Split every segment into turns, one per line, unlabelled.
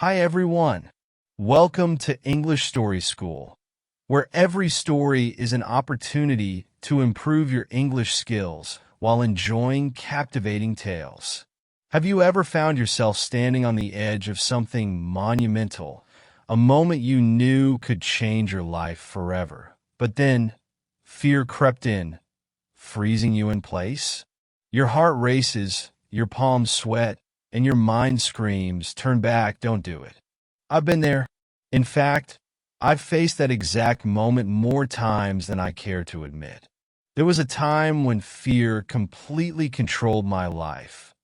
Hi everyone. Welcome to English Story School, where every story is an opportunity to improve your English skills while enjoying captivating tales. Have you ever found yourself standing on the edge of something monumental, a moment you knew could change your life forever, but then fear crept in, freezing you in place? Your heart races, your palms sweat, and your mind screams, "Turn back, don't do it." I've been there. In fact, I've faced that exact moment more times than I care to admit. There was a time when fear completely controlled my life,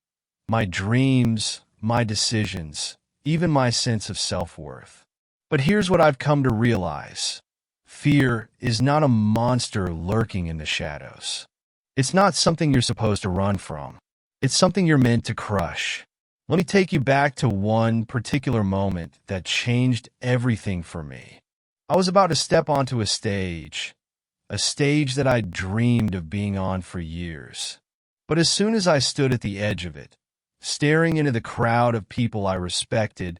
my dreams, my decisions, even my sense of self-worth. But here's what I've come to realize. Fear is not a monster lurking in the shadows. It's not something you're supposed to run from. It's something you're meant to crush. Let me take you back to one particular moment that changed everything for me. I was about to step onto a stage that I'd dreamed of being on for years. But as soon as I stood at the edge of it, staring into the crowd of people I respected,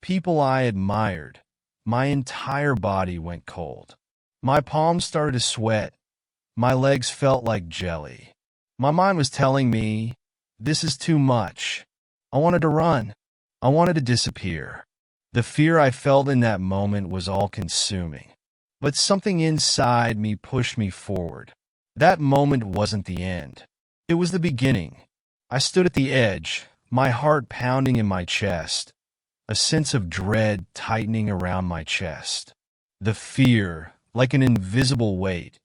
people I admired, my entire body went cold. My palms started to sweat. My legs felt like jelly. My mind was telling me, this is too much. I wanted to run. I wanted to disappear. The fear I felt in that moment was all-consuming. But something inside me pushed me forward. That moment wasn't the end. It was the beginning. I stood at the edge, my heart pounding in my chest, a sense of dread tightening around my chest. The fear, like an invisible weight,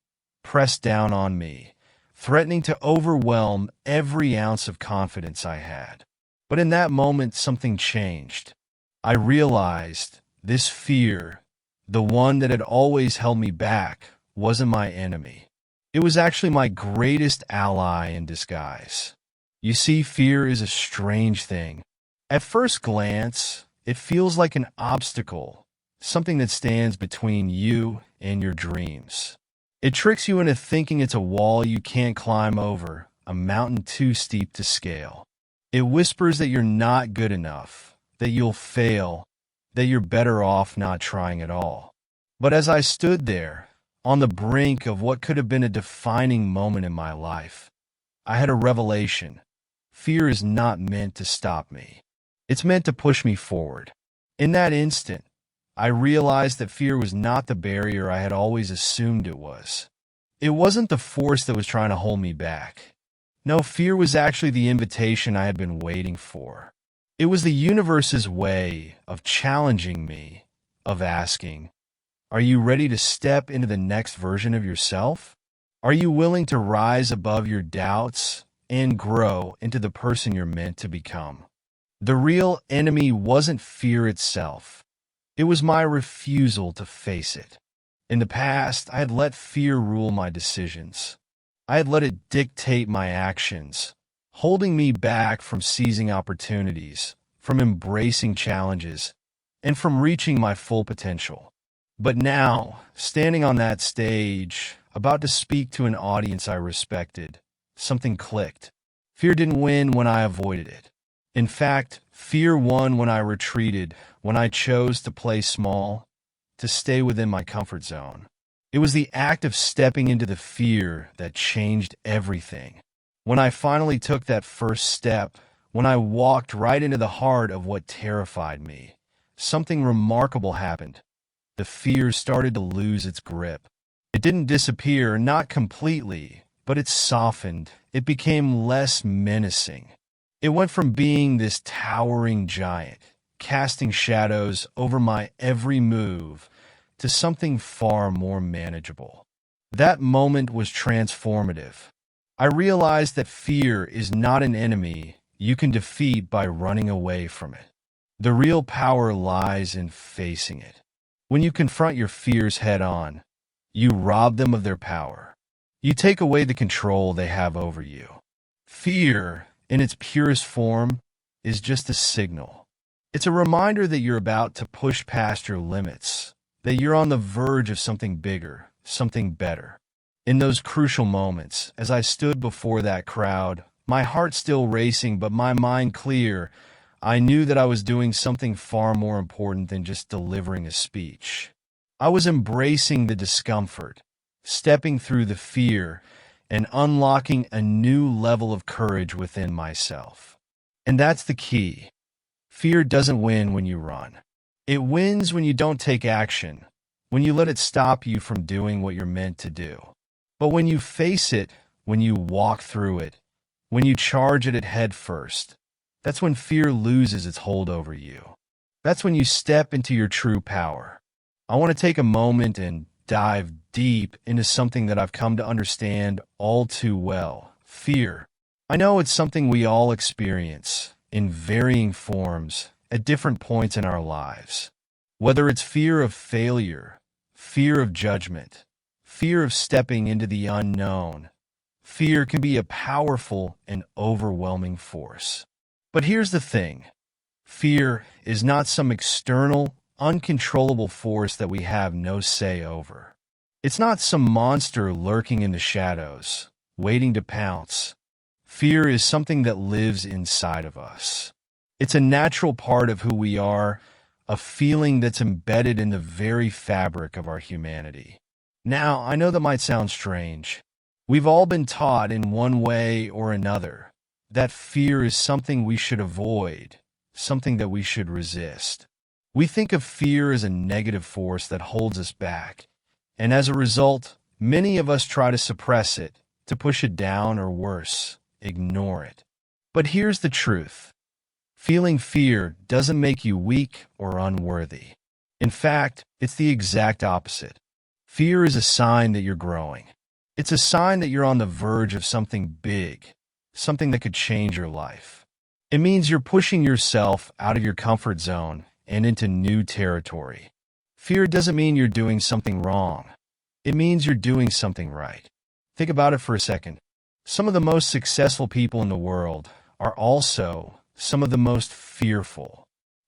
pressed down on me, threatening to overwhelm every ounce of confidence I had. But in that moment, something changed. I realized this fear, the one that had always held me back, wasn't my enemy. It was actually my greatest ally in disguise. You see, fear is a strange thing. At first glance, it feels like an obstacle, something that stands between you and your dreams. It tricks you into thinking it's a wall you can't climb over, a mountain too steep to scale. It whispers that you're not good enough, that you'll fail, that you're better off not trying at all. But as I stood there, on the brink of what could have been a defining moment in my life, I had a revelation. Fear is not meant to stop me. It's meant to push me forward. In that instant, I realized that fear was not the barrier I had always assumed it was. It wasn't the force that was trying to hold me back. No, fear was actually the invitation I had been waiting for. It was the universe's way of challenging me, of asking, are you ready to step into the next version of yourself? Are you willing to rise above your doubts and grow into the person you're meant to become? The real enemy wasn't fear itself. It was my refusal to face it. In the past, I had let fear rule my decisions. I had let it dictate my actions, holding me back from seizing opportunities, from embracing challenges, and from reaching my full potential. But now, standing on that stage, about to speak to an audience I respected, something clicked. Fear didn't win when I avoided it. In fact, fear won when I retreated, when I chose to play small, to stay within my comfort zone. It was the act of stepping into the fear that changed everything. When I finally took that first step, when I walked right into the heart of what terrified me, something remarkable happened. The fear started to lose its grip. It didn't disappear, not completely, but it softened. It became less menacing. It went from being this towering giant, casting shadows over my every move, to something far more manageable. That moment was transformative. I realized that fear is not an enemy you can defeat by running away from it. The real power lies in facing it. When you confront your fears head-on, you rob them of their power. You take away the control they have over you. Fear, in its purest form, is just a signal. It's a reminder that you're about to push past your limits, that you're on the verge of something bigger, something better. In those crucial moments, as I stood before that crowd, my heart still racing but my mind clear, I knew that I was doing something far more important than just delivering a speech. I was embracing the discomfort, stepping through the fear, and unlocking a new level of courage within myself. And that's the key. Fear doesn't win when you run. It wins when you don't take action, when you let it stop you from doing what you're meant to do. But when you face it, when you walk through it, when you charge at it head first, that's when fear loses its hold over you. That's when you step into your true power. I want to take a moment and dive deep into something that I've come to understand all too well: fear. I know it's something we all experience in varying forms at different points in our lives. Whether it's fear of failure, fear of judgment, fear of stepping into the unknown, fear can be a powerful and overwhelming force. But here's the thing. Fear is not some external, uncontrollable force that we have no say over. It's not some monster lurking in the shadows, waiting to pounce. Fear is something that lives inside of us. It's a natural part of who we are, a feeling that's embedded in the very fabric of our humanity. Now, I know that might sound strange. We've all been taught in one way or another that fear is something we should avoid, something that we should resist. We think of fear as a negative force that holds us back, and as a result, many of us try to suppress it, to push it down, or worse, ignore it. But here's the truth. Feeling fear doesn't make you weak or unworthy. In fact, it's the exact opposite. Fear is a sign that you're growing. It's a sign that you're on the verge of something big, something that could change your life. It means you're pushing yourself out of your comfort zone and into new territory. Fear doesn't mean you're doing something wrong. It means you're doing something right. Think about it for a second. Some of the most successful people in the world are also some of the most fearful.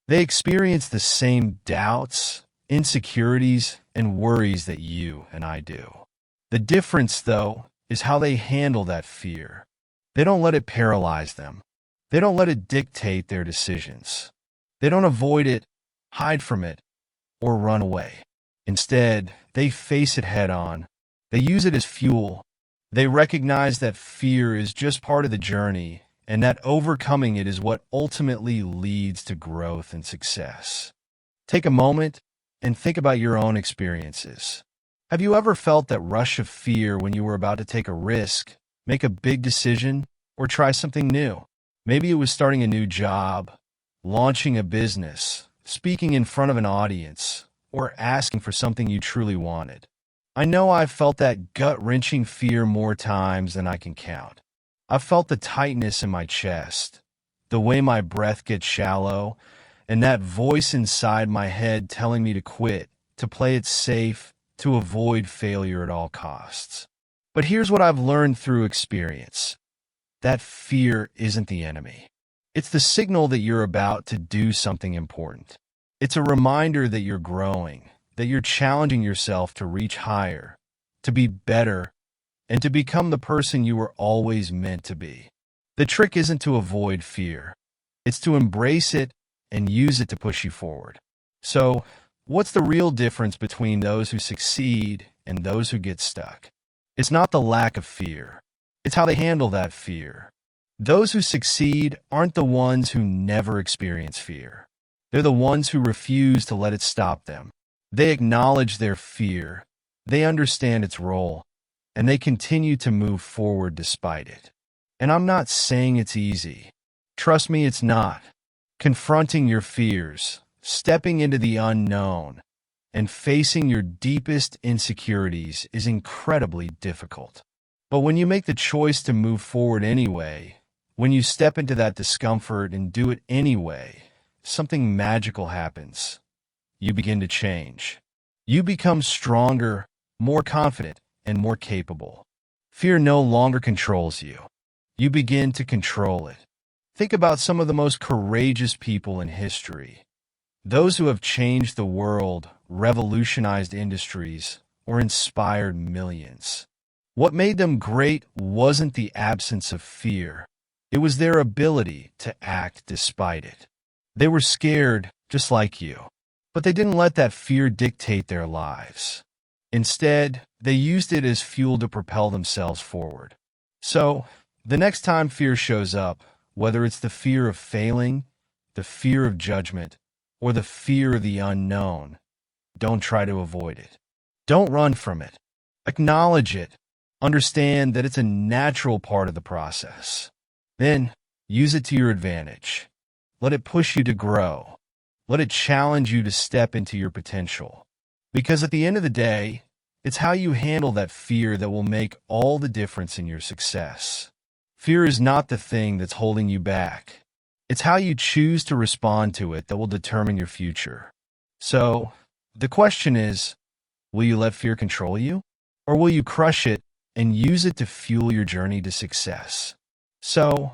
They experience the same doubts, insecurities, and worries that you and I do. The difference, though, is how they handle that fear. They don't let it paralyze them. They don't let it dictate their decisions. They don't avoid it, hide from it, or run away. Instead, they face it head on. They use it as fuel. They recognize that fear is just part of the journey, and that overcoming it is what ultimately leads to growth and success. Take a moment and think about your own experiences. Have you ever felt that rush of fear when you were about to take a risk, make a big decision, or try something new? Maybe it was starting a new job, launching a business, speaking in front of an audience, or asking for something you truly wanted. I know I've felt that gut-wrenching fear more times than I can count. I've felt the tightness in my chest, the way my breath gets shallow, and that voice inside my head telling me to quit, to play it safe, to avoid failure at all costs. But here's what I've learned through experience. That fear isn't the enemy. It's the signal that you're about to do something important. It's a reminder that you're growing, that you're challenging yourself to reach higher, to be better, and to become the person you were always meant to be. The trick isn't to avoid fear. It's to embrace it and use it to push you forward. So, what's the real difference between those who succeed and those who get stuck? It's not the lack of fear. It's how they handle that fear. Those who succeed aren't the ones who never experience fear. They're the ones who refuse to let it stop them. They acknowledge their fear, they understand its role, and they continue to move forward despite it. And I'm not saying it's easy. Trust me, it's not. Confronting your fears, stepping into the unknown, and facing your deepest insecurities is incredibly difficult. But when you make the choice to move forward anyway, when you step into that discomfort and do it anyway, something magical happens. You begin to change. You become stronger, more confident, and more capable. Fear no longer controls you. You begin to control it. Think about some of the most courageous people in history. Those who have changed the world, revolutionized industries, or inspired millions. What made them great wasn't the absence of fear. It was their ability to act despite it. They were scared, just like you. But they didn't let that fear dictate their lives. Instead, they used it as fuel to propel themselves forward. So, the next time fear shows up, whether it's the fear of failing, the fear of judgment, or the fear of the unknown, don't try to avoid it. Don't run from it. Acknowledge it. Understand that it's a natural part of the process. Then, use it to your advantage. Let it push you to grow. Let it challenge you to step into your potential. Because at the end of the day, it's how you handle that fear that will make all the difference in your success. Fear is not the thing that's holding you back. It's how you choose to respond to it that will determine your future. So, the question is, will you let fear control you? Or will you crush it and use it to fuel your journey to success? So,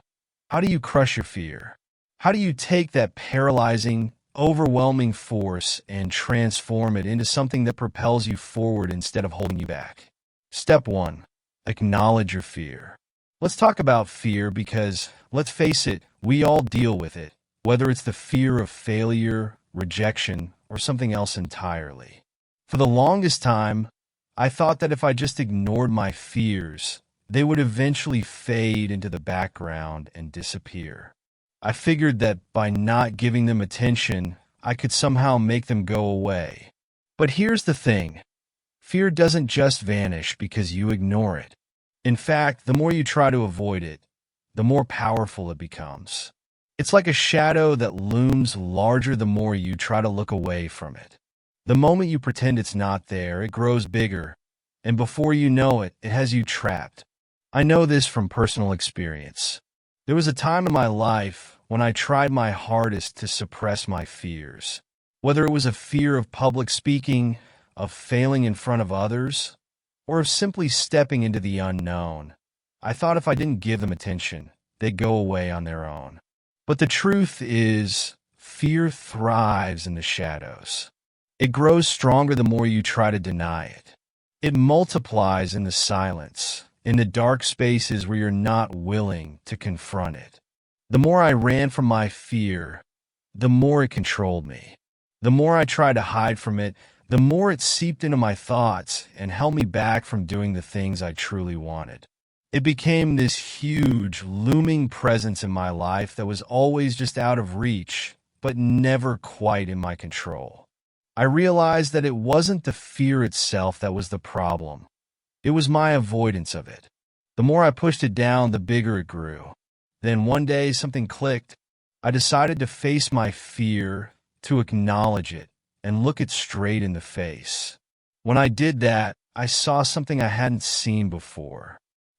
how do you crush your fear? How do you take that paralyzing, overwhelming force and transform it into something that propels you forward instead of holding you back? Step 1. Acknowledge your fear. Let's talk about fear because, let's face it, we all deal with it, whether it's the fear of failure, rejection, or something else entirely. For the longest time, I thought that if I just ignored my fears, they would eventually fade into the background and disappear. I figured that by not giving them attention, I could somehow make them go away. But here's the thing. Fear doesn't just vanish because you ignore it. In fact, the more you try to avoid it, the more powerful it becomes. It's like a shadow that looms larger the more you try to look away from it. The moment you pretend it's not there, it grows bigger, and before you know it, it has you trapped. I know this from personal experience. There was a time in my life when I tried my hardest to suppress my fears. Whether it was a fear of public speaking, of failing in front of others, or of simply stepping into the unknown, I thought if I didn't give them attention, they'd go away on their own. But the truth is, fear thrives in the shadows. It grows stronger the more you try to deny it. It multiplies in the silence, in the dark spaces where you're not willing to confront it. The more I ran from my fear, the more it controlled me. The more I tried to hide from it, the more it seeped into my thoughts and held me back from doing the things I truly wanted. It became this huge, looming presence in my life that was always just out of reach, but never quite in my control. I realized that it wasn't the fear itself that was the problem. It was my avoidance of it. The more I pushed it down, the bigger it grew. Then one day, something clicked. I decided to face my fear, to acknowledge it, and look it straight in the face. When I did that, I saw something I hadn't seen before.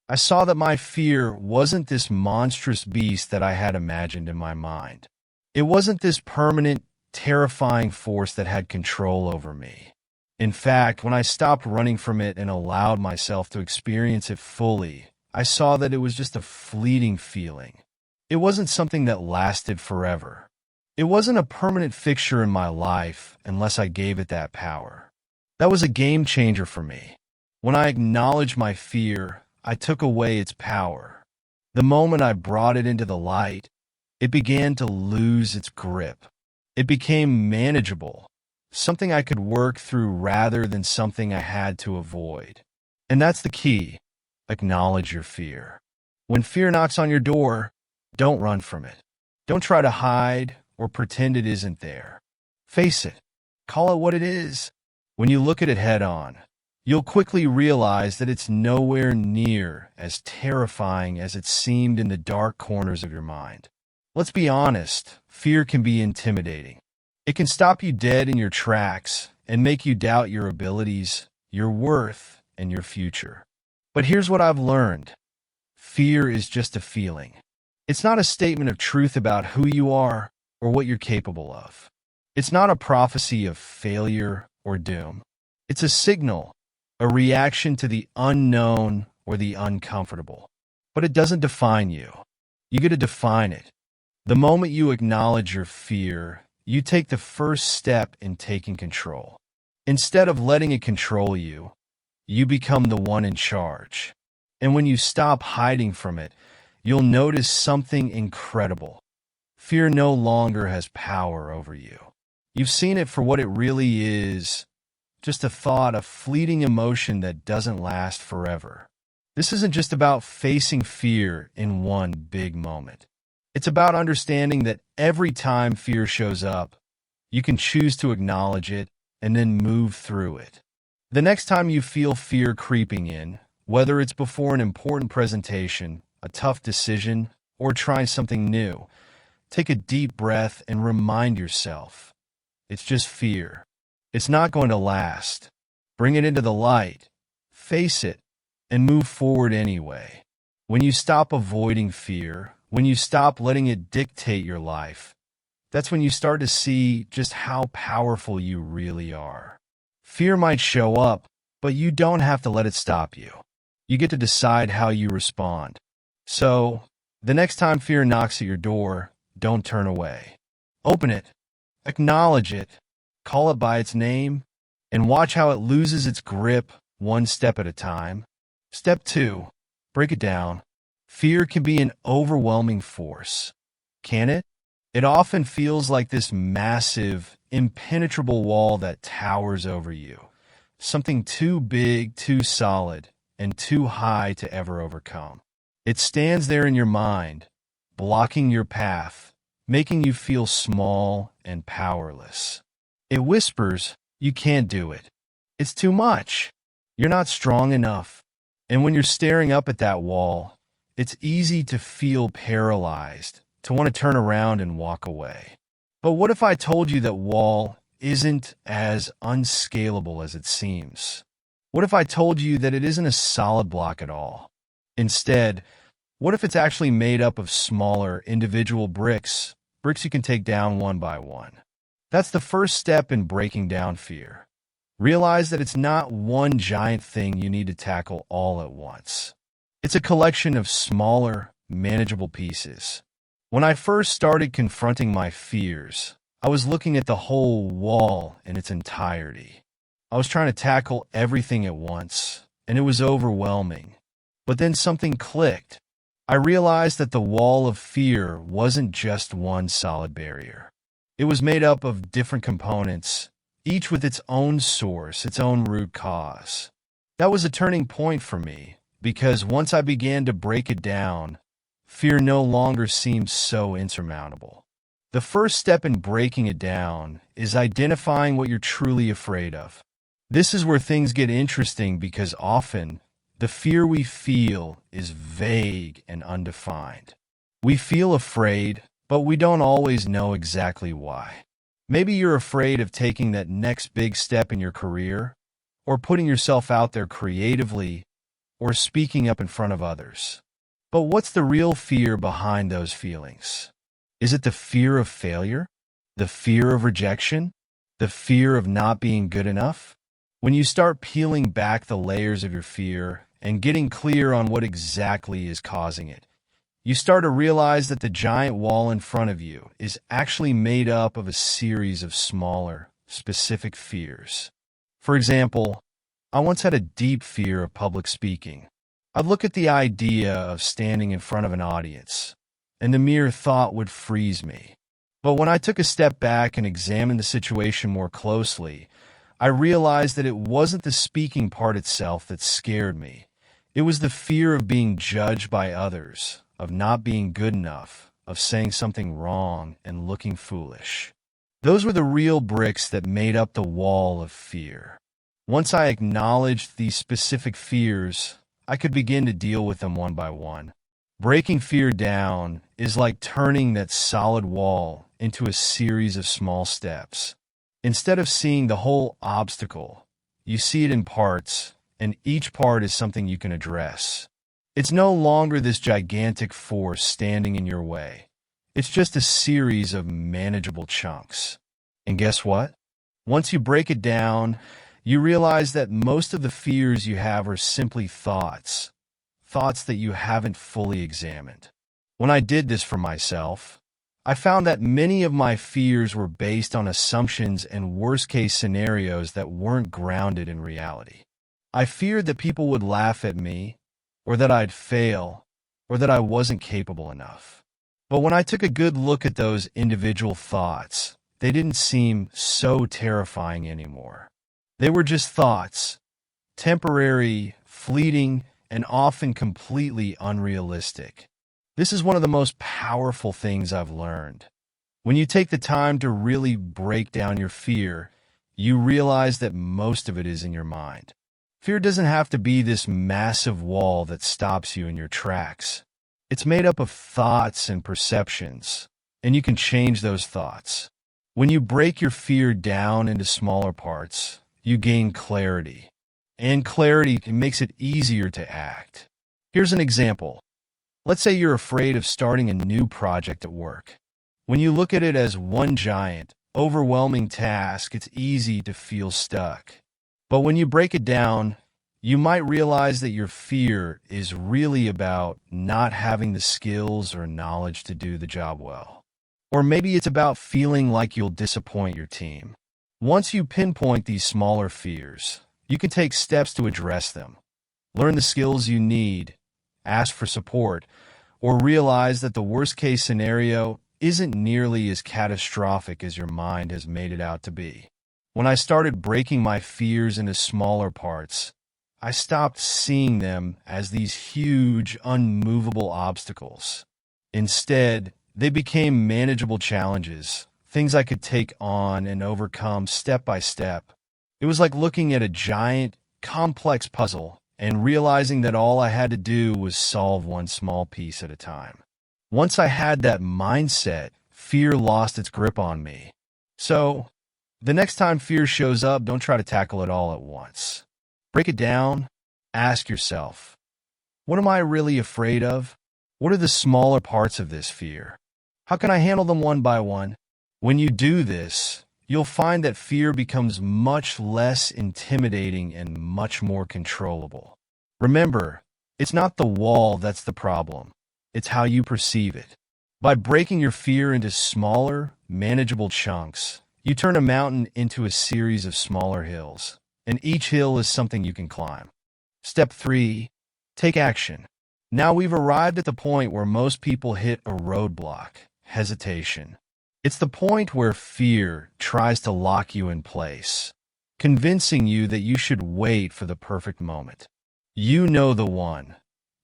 I saw that my fear wasn't this monstrous beast that I had imagined in my mind. It wasn't this permanent, terrifying force that had control over me. In fact, when I stopped running from it and allowed myself to experience it fully, I saw that it was just a fleeting feeling. It wasn't something that lasted forever. It wasn't a permanent fixture in my life unless I gave it that power. That was a game changer for me. When I acknowledged my fear, I took away its power. The moment I brought it into the light, it began to lose its grip. It became manageable, something I could work through rather than something I had to avoid. And that's the key. Acknowledge your fear. When fear knocks on your door, don't run from it. Don't try to hide or pretend it isn't there. Face it. Call it what it is. When you look at it head on, you'll quickly realize that it's nowhere near as terrifying as it seemed in the dark corners of your mind. Let's be honest, fear can be intimidating. It can stop you dead in your tracks and make you doubt your abilities, your worth, and your future. But here's what I've learned. Fear is just a feeling. It's not a statement of truth about who you are or what you're capable of. It's not a prophecy of failure or doom. It's a signal, a reaction to the unknown or the uncomfortable. But it doesn't define you. You get to define it. The moment you acknowledge your fear, you take the first step in taking control. Instead of letting it control you, you become the one in charge. And when you stop hiding from it, you'll notice something incredible. fear no longer has power over you. You've seen it for what it really is, just a thought, a fleeting emotion that doesn't last forever. This isn't just about facing fear in one big moment. It's about understanding that every time fear shows up, you can choose to acknowledge it and then move through it. The next time you feel fear creeping in, whether it's before an important presentation, a tough decision, or trying something new, take a deep breath and remind yourself, it's just fear. It's not going to last. Bring it into the light, face it, and move forward anyway. When you stop avoiding fear, when you stop letting it dictate your life, that's when you start to see just how powerful you really are. Fear might show up, but you don't have to let it stop you. You get to decide how you respond. So, the next time fear knocks at your door, don't turn away. Open it, acknowledge it, call it by its name, and watch how it loses its grip one step at a time. Step 2. Break it down. Fear can be an overwhelming force. Can it? It often feels like this massive, impenetrable wall that towers over you. Something too big, too solid, and too high to ever overcome. It stands there in your mind, blocking your path, making you feel small and powerless. It whispers, you can't do it. It's too much. You're not strong enough. And when you're staring up at that wall, it's easy to feel paralyzed, to want to turn around and walk away. But what if I told you that wall isn't as unscalable as it seems? What if I told you that it isn't a solid block at all? Instead, what if it's actually made up of smaller, individual bricks you can take down one by one? That's the first step in breaking down fear. Realize that it's not one giant thing you need to tackle all at once. It's a collection of smaller, manageable pieces. When I first started confronting my fears, I was looking at the whole wall in its entirety. I was trying to tackle everything at once, and it was overwhelming. But then something clicked. I realized that the wall of fear wasn't just one solid barrier. It was made up of different components, each with its own source, its own root cause. That was a turning point for me, because once I began to break it down, fear no longer seemed so insurmountable. The first step in breaking it down is identifying what you're truly afraid of. This is where things get interesting because often the fear we feel is vague and undefined. We feel afraid, but we don't always know exactly why. Maybe you're afraid of taking that next big step in your career, or putting yourself out there creatively, or speaking up in front of others. But what's the real fear behind those feelings? Is it the fear of failure? The fear of rejection? The fear of not being good enough? When you start peeling back the layers of your fear and getting clear on what exactly is causing it, you start to realize that the giant wall in front of you is actually made up of a series of smaller, specific fears. For example, I once had a deep fear of public speaking. I'd look at the idea of standing in front of an audience, and the mere thought would freeze me. But when I took a step back and examined the situation more closely, I realized that it wasn't the speaking part itself that scared me. It was the fear of being judged by others, of not being good enough, of saying something wrong and looking foolish. Those were the real bricks that made up the wall of fear. Once I acknowledged these specific fears, I could begin to deal with them one by one. Breaking fear down is like turning that solid wall into a series of small steps. Instead of seeing the whole obstacle, you see it in parts, and each part is something you can address. It's no longer this gigantic force standing in your way. It's just a series of manageable chunks. And guess what? Once you break it down, you realize that most of the fears you have are simply thoughts that you haven't fully examined. When I did this for myself, I found that many of my fears were based on assumptions and worst-case scenarios that weren't grounded in reality. I feared that people would laugh at me, or that I'd fail, or that I wasn't capable enough. But when I took a good look at those individual thoughts, they didn't seem so terrifying anymore. They were just thoughts, temporary, fleeting, and often completely unrealistic. This is one of the most powerful things I've learned. When you take the time to really break down your fear, you realize that most of it is in your mind. Fear doesn't have to be this massive wall that stops you in your tracks. It's made up of thoughts and perceptions, and you can change those thoughts. When you break your fear down into smaller parts, you gain clarity. And clarity makes it easier to act. Here's an example. Let's say you're afraid of starting a new project at work. When you look at it as one giant, overwhelming task, it's easy to feel stuck. But when you break it down, you might realize that your fear is really about not having the skills or knowledge to do the job well. Or maybe it's about feeling like you'll disappoint your team. Once you pinpoint these smaller fears, you can take steps to address them. Learn the skills you need, ask for support, or realize that the worst-case scenario isn't nearly as catastrophic as your mind has made it out to be. When I started breaking my fears into smaller parts, I stopped seeing them as these huge, unmovable obstacles. Instead, they became manageable challenges, things I could take on and overcome step by step. It was like looking at a giant, complex puzzle and realizing that all I had to do was solve one small piece at a time. Once I had that mindset, fear lost its grip on me. So, the next time fear shows up, don't try to tackle it all at once. Break it down. Ask yourself, what am I really afraid of? What are the smaller parts of this fear? How can I handle them one by one? When you do this, you'll find that fear becomes much less intimidating and much more controllable. Remember, it's not the wall that's the problem. It's how you perceive it. By breaking your fear into smaller, manageable chunks, you turn a mountain into a series of smaller hills, and each hill is something you can climb. Step 3. Take action. Now we've arrived at the point where most people hit a roadblock, hesitation. It's the point where fear tries to lock you in place, convincing you that you should wait for the perfect moment. You know the one.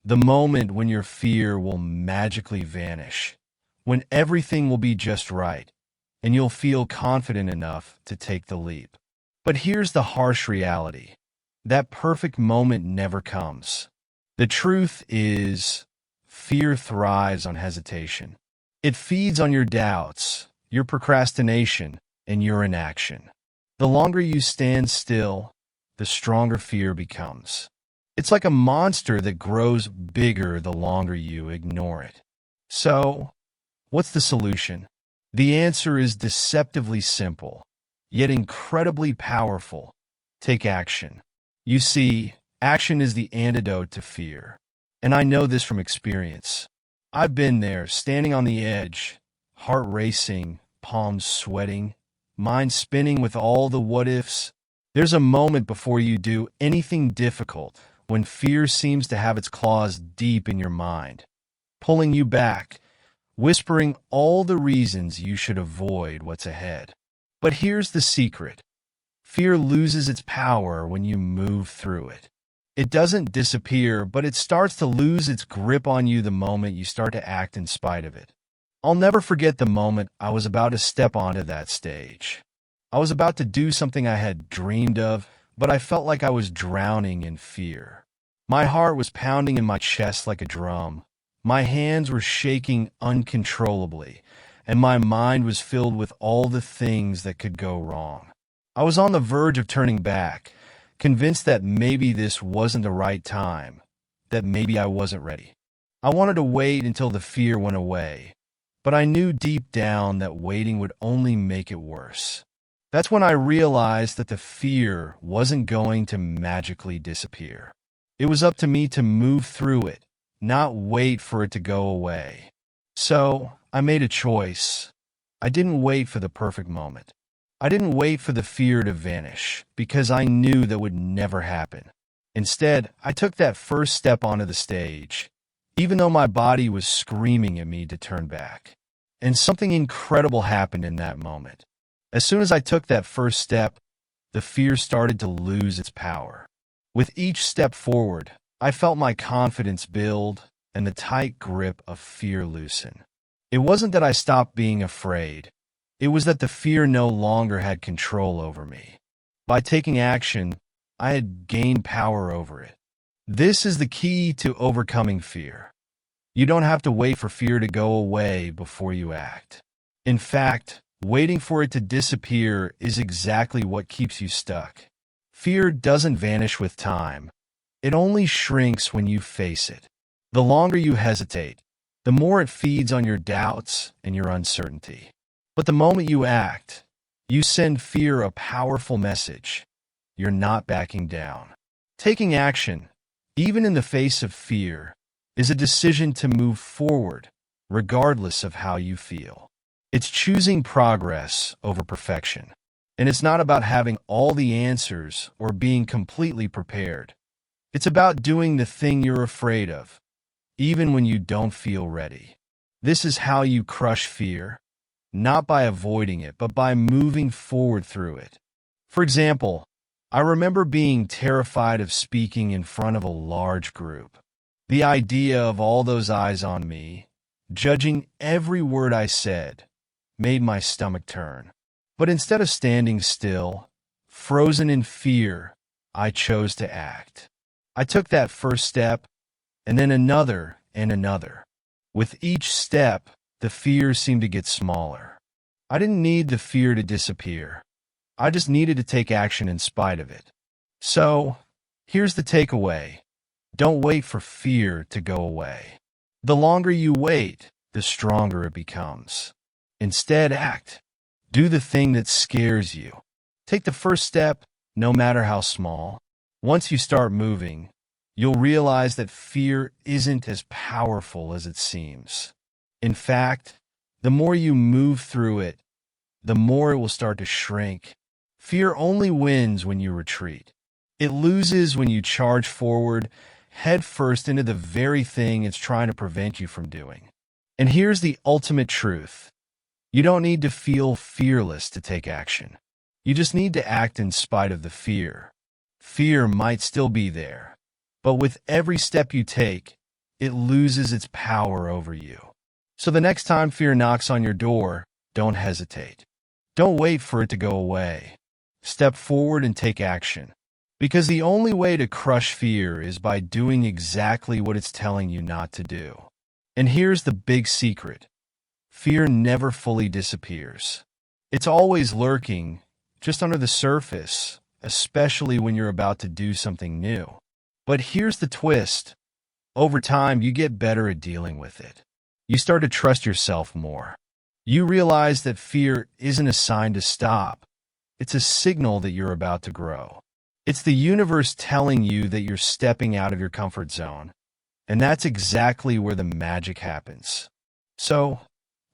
The moment when your fear will magically vanish, when everything will be just right, and you'll feel confident enough to take the leap. But here's the harsh reality. That perfect moment never comes. The truth is, fear thrives on hesitation. It feeds on your doubts, your procrastination, and your inaction. The longer you stand still, the stronger fear becomes. It's like a monster that grows bigger the longer you ignore it. So, what's the solution? The answer is deceptively simple, yet incredibly powerful. Take action. You see, action is the antidote to fear. And I know this from experience. I've been there, standing on the edge, heart racing, palms sweating, mind spinning with all the what-ifs. There's a moment before you do anything difficult when fear seems to have its claws deep in your mind, pulling you back, whispering all the reasons you should avoid what's ahead. But here's the secret. Fear loses its power when you move through it. It doesn't disappear, but it starts to lose its grip on you the moment you start to act in spite of it. I'll never forget the moment I was about to step onto that stage. I was about to do something I had dreamed of, but I felt like I was drowning in fear. My heart was pounding in my chest like a drum. My hands were shaking uncontrollably, and my mind was filled with all the things that could go wrong. I was on the verge of turning back, convinced that maybe this wasn't the right time, that maybe I wasn't ready. I wanted to wait until the fear went away, but I knew deep down that waiting would only make it worse. That's when I realized that the fear wasn't going to magically disappear. It was up to me to move through it, not wait for it to go away. So, I made a choice. I didn't wait for the perfect moment. I didn't wait for the fear to vanish, because I knew that would never happen. Instead, I took that first step onto the stage, even though my body was screaming at me to turn back. And something incredible happened in that moment. As soon as I took that first step, the fear started to lose its power. With each step forward, I felt my confidence build and the tight grip of fear loosen. It wasn't that I stopped being afraid. It was that the fear no longer had control over me. By taking action, I had gained power over it. This is the key to overcoming fear. You don't have to wait for fear to go away before you act. In fact, waiting for it to disappear is exactly what keeps you stuck. Fear doesn't vanish with time. It only shrinks when you face it. The longer you hesitate, the more it feeds on your doubts and your uncertainty. But the moment you act, you send fear a powerful message. You're not backing down. Taking action, even in the face of fear, is a decision to move forward, regardless of how you feel. It's choosing progress over perfection. And it's not about having all the answers or being completely prepared. It's about doing the thing you're afraid of, even when you don't feel ready. This is how you crush fear, not by avoiding it, but by moving forward through it. For example, I remember being terrified of speaking in front of a large group. The idea of all those eyes on me, judging every word I said, made my stomach turn. But instead of standing still, frozen in fear, I chose to act. I took that first step, and then another and another. With each step, the fear seemed to get smaller. I didn't need the fear to disappear. I just needed to take action in spite of it. So, here's the takeaway. Don't wait for fear to go away. The longer you wait, the stronger it becomes. Instead, act. Do the thing that scares you. Take the first step, no matter how small. Once you start moving, you'll realize that fear isn't as powerful as it seems. In fact, the more you move through it, the more it will start to shrink. Fear only wins when you retreat. It loses when you charge forward, head first into the very thing it's trying to prevent you from doing. And here's the ultimate truth. You don't need to feel fearless to take action. You just need to act in spite of the fear. Fear might still be there, but with every step you take, it loses its power over you. So the next time fear knocks on your door, don't hesitate. Don't wait for it to go away. Step forward and take action. Because the only way to crush fear is by doing exactly what it's telling you not to do. And here's the big secret. Fear never fully disappears. It's always lurking, just under the surface, especially when you're about to do something new. But here's the twist. Over time, you get better at dealing with it. You start to trust yourself more. You realize that fear isn't a sign to stop. It's a signal that you're about to grow. It's the universe telling you that you're stepping out of your comfort zone. And that's exactly where the magic happens. So,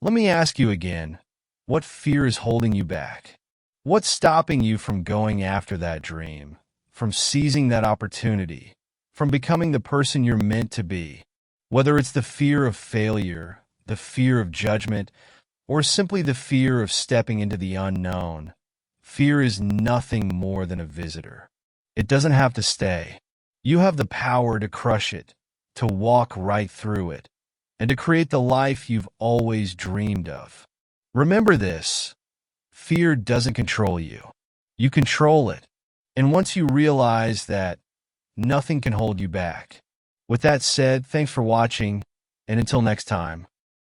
let me ask you again, what fear is holding you back? What's stopping you from going after that dream, from seizing that opportunity, from becoming the person you're meant to be? Whether it's the fear of failure, the fear of judgment, or simply the fear of stepping into the unknown, fear is nothing more than a visitor. It doesn't have to stay. You have the power to crush it, to walk right through it, and to create the life you've always dreamed of. Remember this, fear doesn't control you. You control it. And once you realize that, nothing can hold you back. With that said, thanks for watching, and until next time.